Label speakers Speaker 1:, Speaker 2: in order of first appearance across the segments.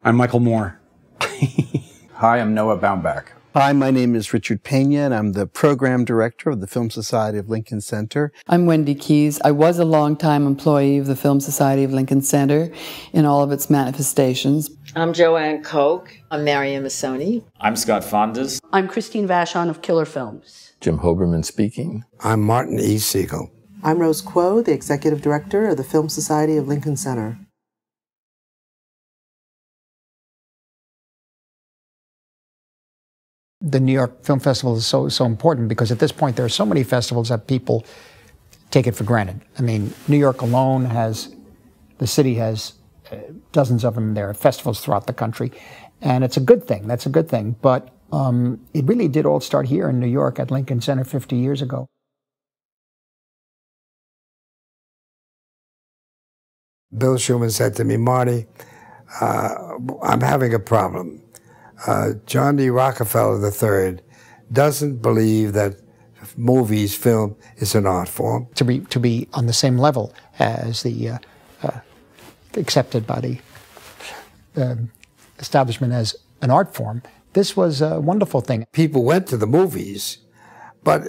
Speaker 1: I'm Michael Moore.
Speaker 2: Hi, I'm Noah Baumbach.
Speaker 3: Hi, my name is Richard Pena, and I'm the program director of the Film Society of Lincoln Center.
Speaker 4: I'm Wendy Keyes. I was a longtime employee of the Film Society of Lincoln Center in all of its manifestations.
Speaker 5: I'm Joanne Koch.
Speaker 6: I'm Mariam Sony.
Speaker 7: I'm Scott Foundas.
Speaker 8: I'm Christine Vachon of Killer Films.
Speaker 9: Jim Hoberman speaking.
Speaker 10: I'm Martin E. Siegel.
Speaker 11: I'm Rose Kuo, the executive director of the Film Society of Lincoln Center.
Speaker 12: The New York Film Festival is so important because at this point there are so many festivals that people take it for granted. I mean, New York alone the city has dozens of them. There are festivals throughout the country, and it's a good thing. That's a good thing. But it really did all start here in New York at Lincoln Center 50 years ago.
Speaker 10: Bill Schuman said to me, Marty, I'm having a problem. John D. Rockefeller III doesn't believe that film is an art form.
Speaker 12: To be on the same level as the accepted by the establishment as an art form, this was a wonderful thing.
Speaker 10: People went to the movies, but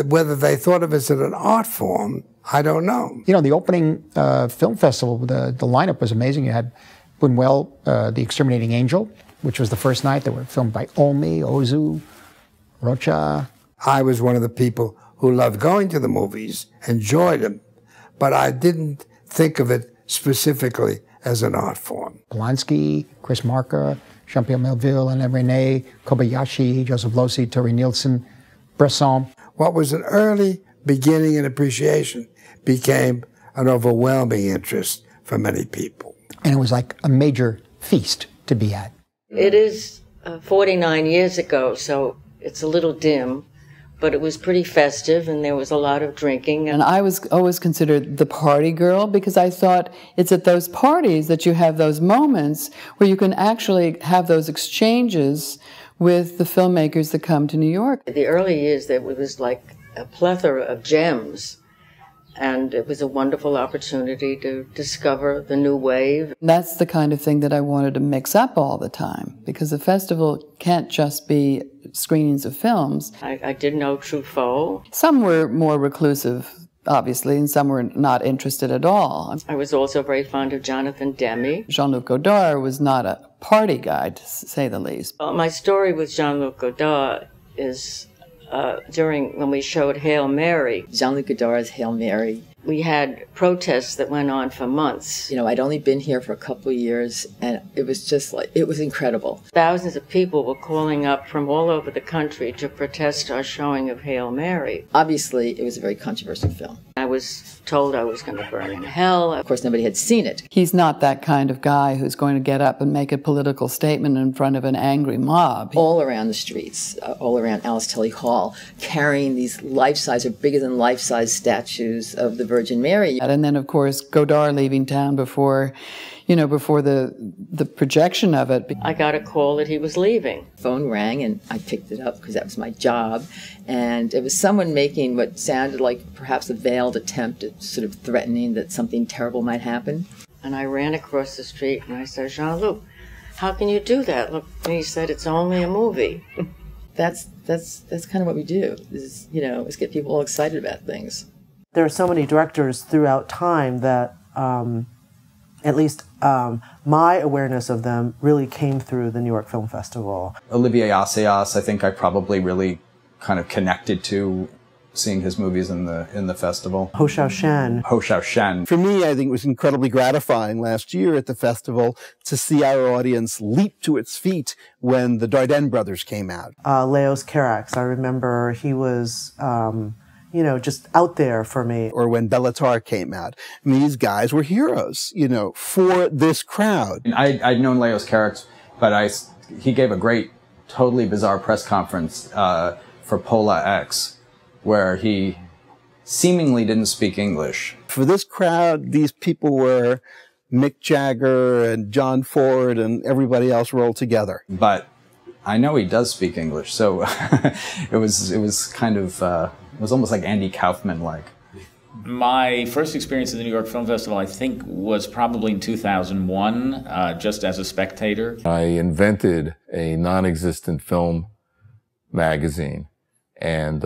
Speaker 10: whether they thought of it as an art form, I don't know.
Speaker 12: You know, the opening film festival, the lineup was amazing. You had Buñuel, The Exterminating Angel, which was the first night. They were filmed by Olmi, Ozu, Rocha.
Speaker 10: I was one of the people who loved going to the movies, enjoyed them, but I didn't think of it specifically as an art form.
Speaker 12: Polanski, Chris Marker, Jean-Pierre Melville, Alain Resnais, Kobayashi, Joseph Losey, Terry Nielsen, Bresson.
Speaker 10: What was an early beginning and appreciation became an overwhelming interest for many people.
Speaker 12: And it was like a major feast to be at.
Speaker 5: It is 49 years ago, so it's a little dim, but it was pretty festive and there was a lot of drinking.
Speaker 4: And I was always considered the party girl because I thought it's at those parties that you have those moments where you can actually have those exchanges with the filmmakers that come to New York.
Speaker 5: The early years, there was like a plethora of gems. And it was a wonderful opportunity to discover the new wave.
Speaker 4: That's the kind of thing that I wanted to mix up all the time, because the festival can't just be screenings of films.
Speaker 5: I did know Truffaut.
Speaker 4: Some were more reclusive, obviously, and some were not interested at all.
Speaker 5: I was also very fond of Jonathan Demme.
Speaker 4: Jean-Luc Godard was not a party guy, to say the least.
Speaker 5: Well, my story with Jean-Luc Godard is when we showed Hail Mary.
Speaker 6: Jean-Luc Godard's Hail Mary.
Speaker 5: We had protests that went on for months.
Speaker 6: You know, I'd only been here for a couple of years, and it was just like, it was incredible.
Speaker 5: Thousands of people were calling up from all over the country to protest our showing of Hail Mary.
Speaker 6: Obviously, it was a very controversial film.
Speaker 5: I was told I was going to burn in hell.
Speaker 6: Of course, nobody had seen it.
Speaker 4: He's not that kind of guy who's going to get up and make a political statement in front of an angry mob.
Speaker 6: All around the streets, all around Alice Tully Hall, carrying these life-size or bigger than life-size statues of the Virgin Mary.
Speaker 4: And then, of course, Godard leaving town before the projection of it.
Speaker 5: I got a call that he was leaving.
Speaker 6: Phone rang, and I picked it up because that was my job. And it was someone making what sounded like perhaps a veiled attempt at sort of threatening that something terrible might happen.
Speaker 5: And I ran across the street, and I said, Jean-Luc, how can you do that? Look, and he said, it's only a movie.
Speaker 6: That's kind of what we do, is get people all excited about things.
Speaker 11: There are so many directors throughout time that, at least my awareness of them really came through the New York Film Festival.
Speaker 2: Olivier Assayas, I think I probably really kind of connected to seeing his movies in the festival.
Speaker 11: Ho Xiaoshen.
Speaker 2: Ho Xiaoshen.
Speaker 3: For me, I think it was incredibly gratifying last year at the festival to see our audience leap to its feet when the Dardenne brothers came out.
Speaker 11: Leos Carax, I remember he was just out there for me.
Speaker 3: Or when Bellatar came out. I mean, these guys were heroes, for this crowd.
Speaker 2: I'd known Leos Carax, but he gave a great, totally bizarre press conference for Pola X, where he seemingly didn't speak English.
Speaker 3: For this crowd, these people were Mick Jagger and John Ford and everybody else rolled together.
Speaker 2: But I know he does speak English, so it was kind of, it was almost like Andy Kaufman-like.
Speaker 1: My first experience at the New York Film Festival, I think, was probably in 2001, just as a spectator.
Speaker 7: I invented a non-existent film magazine and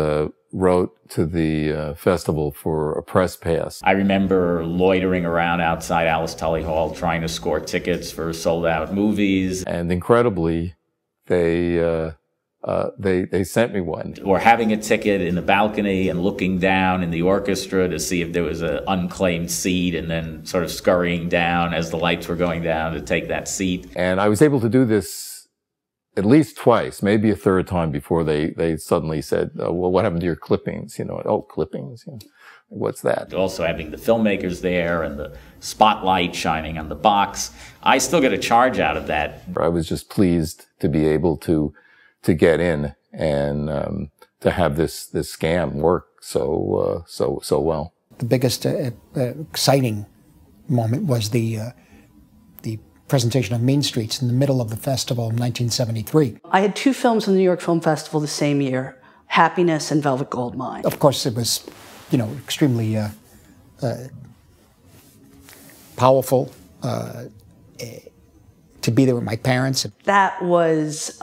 Speaker 7: wrote to the festival for a press pass.
Speaker 1: I remember loitering around outside Alice Tully Hall trying to score tickets for sold-out movies.
Speaker 7: And incredibly, they sent me one.
Speaker 1: Or having a ticket in the balcony and looking down in the orchestra to see if there was an unclaimed seat, and then sort of scurrying down as the lights were going down to take that seat.
Speaker 7: And I was able to do this at least twice, maybe a third time, before they suddenly said, oh, well, what happened to your clippings? You know, oh, clippings, you know, what's that?
Speaker 1: Also having the filmmakers there and the spotlight shining on the box. I still get a charge out of that.
Speaker 7: I was just pleased to be able to get in and to have this scam work so well.
Speaker 12: The biggest exciting moment was the presentation of Mean Streets in the middle of the festival in 1973.
Speaker 8: I had two films on the New York Film Festival the same year, Happiness and Velvet Goldmine.
Speaker 12: Of course, it was, you know, extremely powerful to be there with my parents.
Speaker 8: That was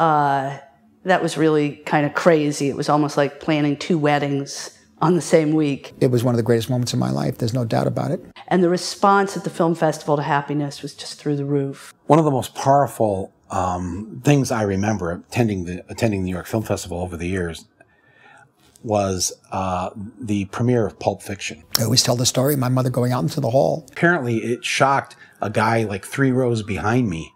Speaker 8: really kind of crazy. It was almost like planning two weddings on the same week.
Speaker 12: It was one of the greatest moments of my life, there's no doubt about it.
Speaker 8: And the response at the film festival to Happiness was just through the roof.
Speaker 9: One of the most powerful things I remember attending the New York Film Festival over the years was the premiere of Pulp Fiction.
Speaker 12: I always tell the story of my mother going out into the hall.
Speaker 9: Apparently it shocked a guy like 3 rows behind me,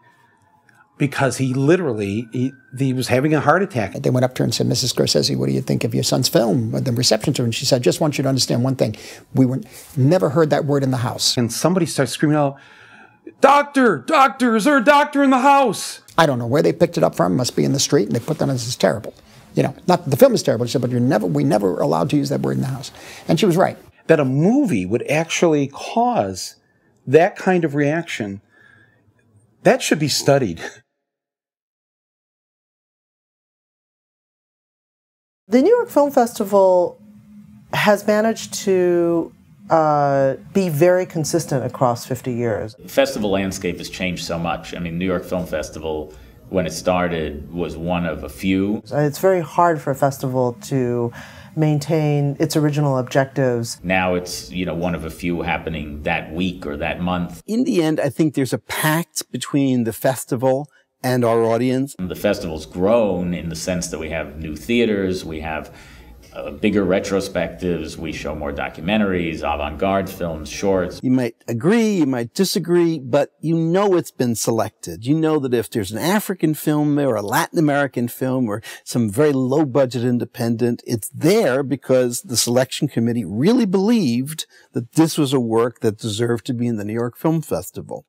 Speaker 9: because he literally, he was having a heart attack.
Speaker 12: They went up to her and said, Mrs. Scorsese, what do you think of your son's film? The reception to her, and she said, I just want you to understand one thing. We never heard that word in the house.
Speaker 9: And somebody starts screaming out, doctor, is there a doctor in the house?
Speaker 12: I don't know where they picked it up from, must be in the street, and they put that as terrible. You know, not that the film is terrible, she said, but we never allowed to use that word in the house. And she was right.
Speaker 9: That a movie would actually cause that kind of reaction, that should be studied.
Speaker 11: The New York Film Festival has managed to be very consistent across 50 years.
Speaker 1: The festival landscape has changed so much. I mean, New York Film Festival, when it started, was one of a few.
Speaker 11: It's very hard for a festival to maintain its original objectives.
Speaker 1: Now it's, you know, one of a few happening that week or that month.
Speaker 3: In the end, I think there's a pact between the festival and our audience.
Speaker 1: The festival's grown in the sense that we have new theaters, we have bigger retrospectives, we show more documentaries, avant-garde films, shorts.
Speaker 3: You might agree, you might disagree, but you know it's been selected. You know that if there's an African film there, or a Latin American film, or some very low-budget independent, it's there because the selection committee really believed that this was a work that deserved to be in the New York Film Festival.